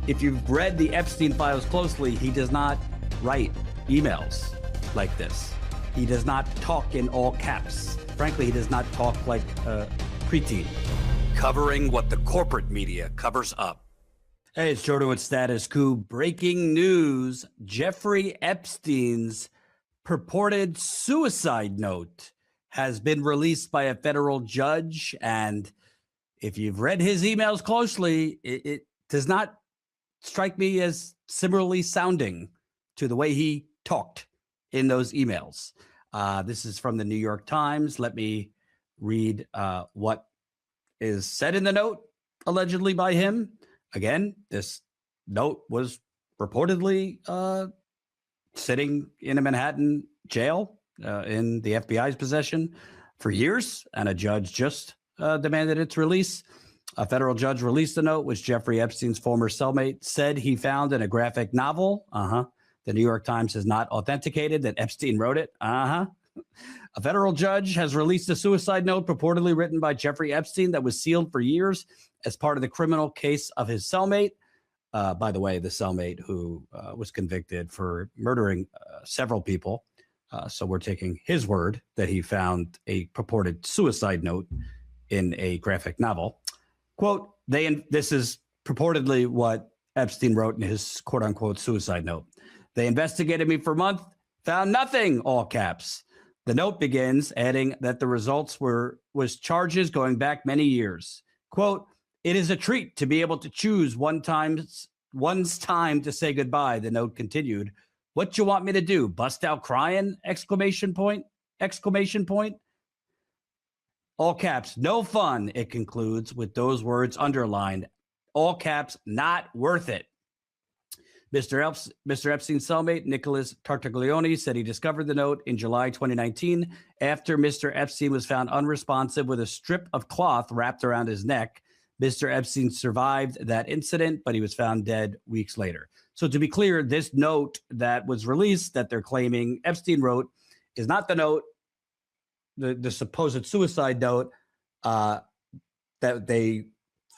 if you've read the Epstein files closely, he does not write emails like this. He does not talk in all caps. Frankly, he does not talk like a preteen. Covering what the corporate media covers up. Hey, it's Jordan with Status Coup. Breaking news. Jeffrey Epstein's purported suicide note has been released by a federal judge. And if you've read his emails closely, it does not strike me as similarly sounding to the way he talked in those emails. This is from the New York Times. Let me read what is said in the note, allegedly by him. Again, this note was reportedly sitting in a Manhattan jail in the FBI's possession for years, and a judge just demanded its release. A federal judge released the note, which Jeffrey Epstein's former cellmate said he found in a graphic novel. The New York Times has not authenticated that Epstein wrote it. A federal judge has released a suicide note purportedly written by Jeffrey Epstein that was sealed for years as part of the criminal case of his cellmate. By the way, the cellmate who was convicted for murdering several people. So we're taking his word that he found a purported suicide note in a graphic novel. Quote, this is purportedly what Epstein wrote in his quote unquote suicide note. They investigated me for a month, found nothing, all caps. The note begins, adding that the results was charges going back many years. Quote, it is a treat to be able to choose one's time to say goodbye, the note continued. What you want me to do? Bust out crying? Exclamation point. All caps, no fun, it concludes with those words underlined. All caps, not worth it. Mr. Epstein's cellmate, Nicholas Tartaglione, said he discovered the note in July 2019 after Mr. Epstein was found unresponsive with a strip of cloth wrapped around his neck. Mr. Epstein survived that incident, but he was found dead weeks later. So to be clear, this note that was released that they're claiming Epstein wrote is not the note, the supposed suicide note that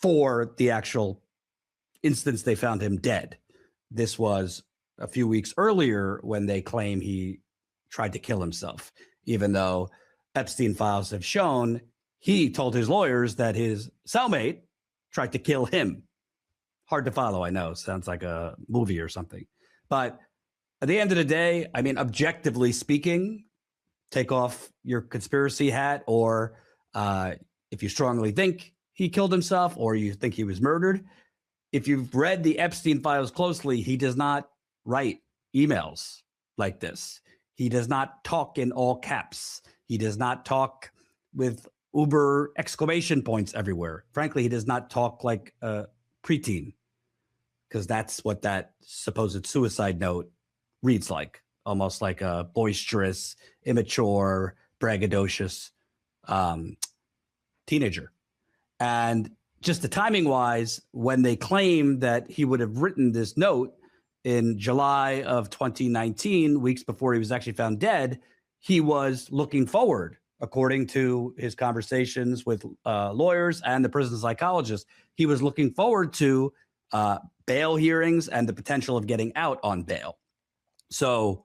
for the actual instance they found him dead. This was a few weeks earlier when they claim he tried to kill himself, even though Epstein files have shown he told his lawyers that his cellmate tried to kill him. Hard to follow, I know. Sounds like a movie or something. But at the end of the day, I mean, objectively speaking, take off your conspiracy hat, or if you strongly think he killed himself or you think he was murdered. If you've read the Epstein files closely, he does not write emails like this. He does not talk in all caps. He does not talk with uber exclamation points everywhere. Frankly, he does not talk like a preteen, because that's what that supposed suicide note reads like. Almost like a boisterous, immature, braggadocious teenager. And just the timing wise, when they claim that he would have written this note in July of 2019, weeks before he was actually found dead, he was looking forward, according to his conversations with lawyers and the prison psychologist, he was looking forward to bail hearings and the potential of getting out on bail. So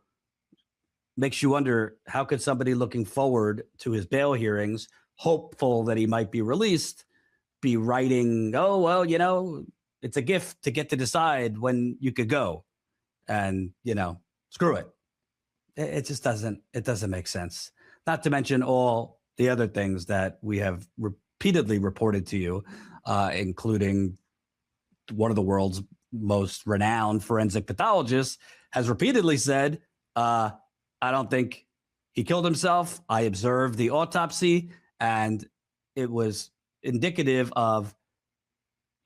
makes you wonder, how could somebody looking forward to his bail hearings, hopeful that he might be released, be writing, oh, well, you know, it's a gift to get to decide when you could go, and, you know, screw it. It just doesn't make sense. Not to mention all the other things that we have repeatedly reported to you, including one of the world's most renowned forensic pathologists has repeatedly said, I don't think he killed himself. I observed the autopsy and it was indicative of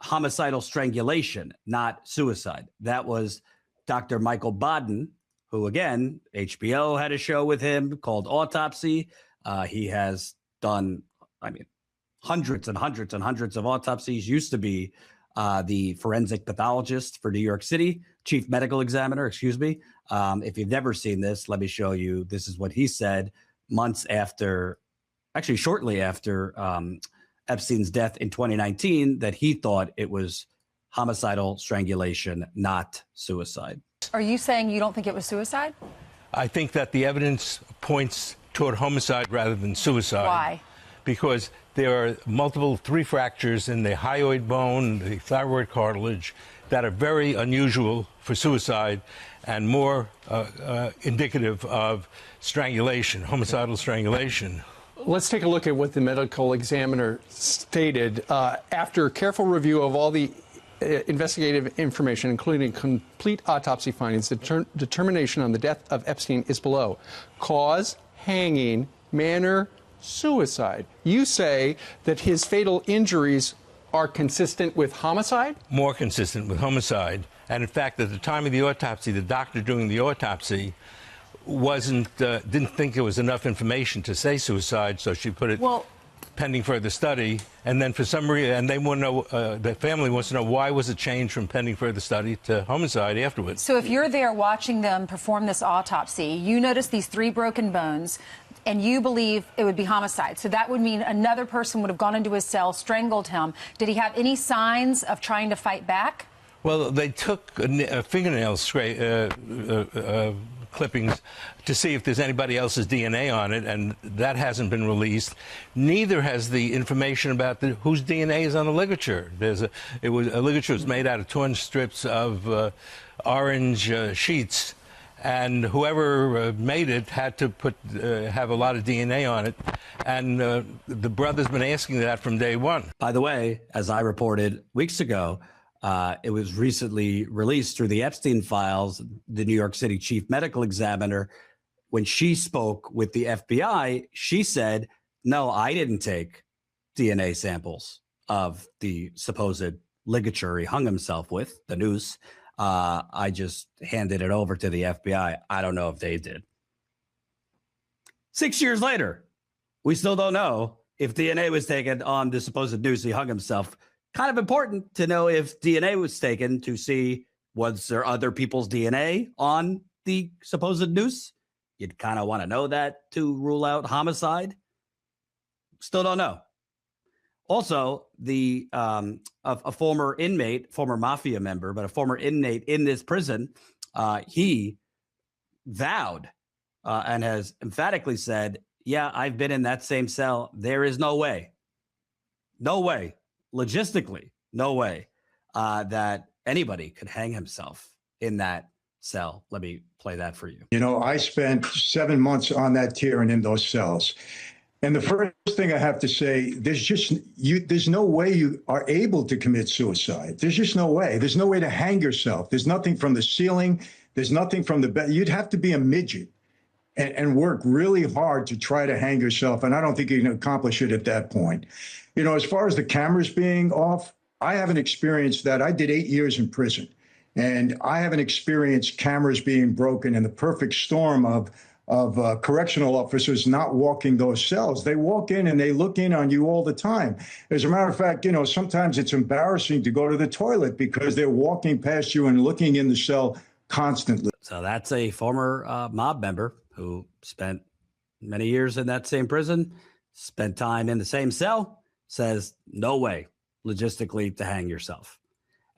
homicidal strangulation, not suicide. That was Dr. Michael Baden, who, again, HBO had a show with him called Autopsy. He has done, I mean, hundreds and hundreds and hundreds of autopsies, used to be the forensic pathologist for New York City, chief medical examiner, excuse me. If you've never seen this, let me show you. This is what he said months after, actually shortly after Epstein's death in 2019, that he thought it was homicidal strangulation, not suicide. Are you saying you don't think it was suicide? I think that the evidence points toward homicide rather than suicide. Why? Because there are multiple 3 fractures in the hyoid bone, the thyroid cartilage, that are very unusual for suicide and more indicative of strangulation, homicidal strangulation. Let's take a look at what the medical examiner stated. After careful review of all the investigative information, including complete autopsy findings, the determination on the death of Epstein is below. Cause, hanging, manner, suicide. You say that his fatal injuries are consistent with homicide? More consistent with homicide. And in fact, at the time of the autopsy, the doctor doing the autopsy didn't think there was enough information to say suicide, so she put it pending further study. And then for some reason, and they want to know, the family wants to know, why was it changed from pending further study to homicide afterwards? So if you're there watching them perform this autopsy, you notice these 3 broken bones, and you believe it would be homicide. So that would mean another person would have gone into his cell, strangled him. Did he have any signs of trying to fight back? Well, they took fingernail clippings to see if there's anybody else's DNA on it, and that hasn't been released. Neither has the information about whose DNA is on the ligature. A ligature was made out of torn strips of orange sheets, and whoever made it had to have a lot of DNA on it, and the brother's been asking that from day one. By the way, as I reported weeks ago, it was recently released through the Epstein files. The New York City chief medical examiner, when she spoke with the FBI, she said, no, I didn't take DNA samples of the supposed ligature he hung himself with, the noose. I just handed it over to the FBI. I don't know if they did. 6 years later, we still don't know if DNA was taken on the supposed noose he hung himself. Kind of important to know if DNA was taken to see, was there other people's DNA on the supposed noose? You'd kind of want to know that to rule out homicide. Still don't know. Also, a former inmate, former mafia member, but a former inmate in this prison, he vowed and has emphatically said, yeah, I've been in that same cell. There is no way, logistically, no way that anybody could hang himself in that cell. Let me play that for you. You know, I spent 7 months on that tier and in those cells. And the first thing I have to say, there's no way you are able to commit suicide. There's just no way. There's no way to hang yourself. There's nothing from the ceiling. There's nothing from the bed. You'd have to be a midget and work really hard to try to hang yourself. And I don't think you can accomplish it at that point. You know, as far as the cameras being off, I haven't experienced that. I did 8 years in prison, and I haven't experienced cameras being broken in the perfect storm of correctional officers not walking those cells. They walk in and they look in on you all the time. As a matter of fact, you know, sometimes it's embarrassing to go to the toilet because they're walking past you and looking in the cell constantly. So that's a former mob member who spent many years in that same prison, spent time in the same cell, says no way logistically to hang yourself.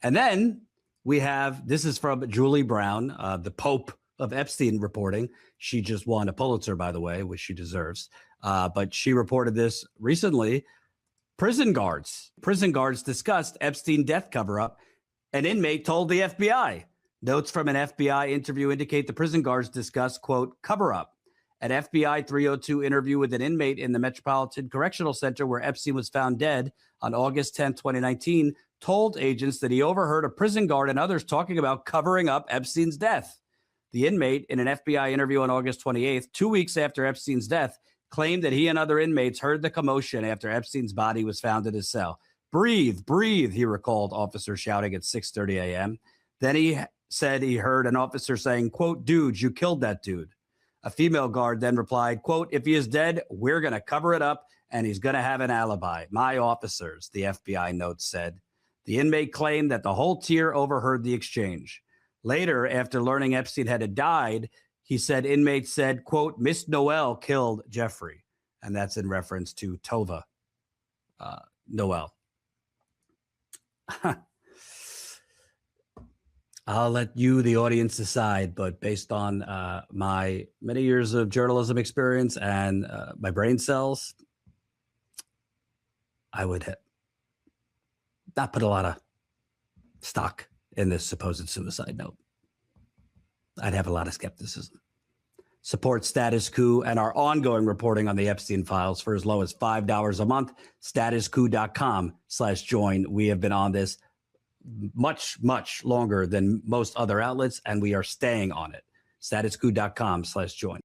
And then we have, this is from Julie Brown, the Pope of Epstein, reporting. She just won a Pulitzer, by the way, which she deserves. But she reported this recently. Prison guards discussed Epstein death cover-up. An inmate told the FBI. Notes from an FBI interview indicate the prison guards discussed, quote, cover-up. An FBI 302 interview with an inmate in the Metropolitan Correctional Center where Epstein was found dead on August 10, 2019, told agents that he overheard a prison guard and others talking about covering up Epstein's death. The inmate, in an FBI interview on August 28th, 2 weeks after Epstein's death, claimed that he and other inmates heard the commotion after Epstein's body was found in his cell. Breathe, breathe, he recalled officers shouting at 6:30 a.m. Then he said he heard an officer saying, quote, dude, you killed that dude. A female guard then replied, quote, if he is dead, we're going to cover it up and he's going to have an alibi. My officers, the FBI note said. The inmate claimed that the whole tier overheard the exchange. Later, after learning Epstein had died, he said inmates said, quote, Miss Noel killed Jeffrey. And that's in reference to Tova Noel. I'll let you, the audience, decide. But based on my many years of journalism experience and my brain cells, I would not put a lot of stock in this supposed suicide note. I'd have a lot of skepticism. Support Status Coup and our ongoing reporting on the Epstein files for as low as $5 a month. Statuscoup.com/join. We have been on this much, much longer than most other outlets, and we are staying on it. Statuscoup.com/join.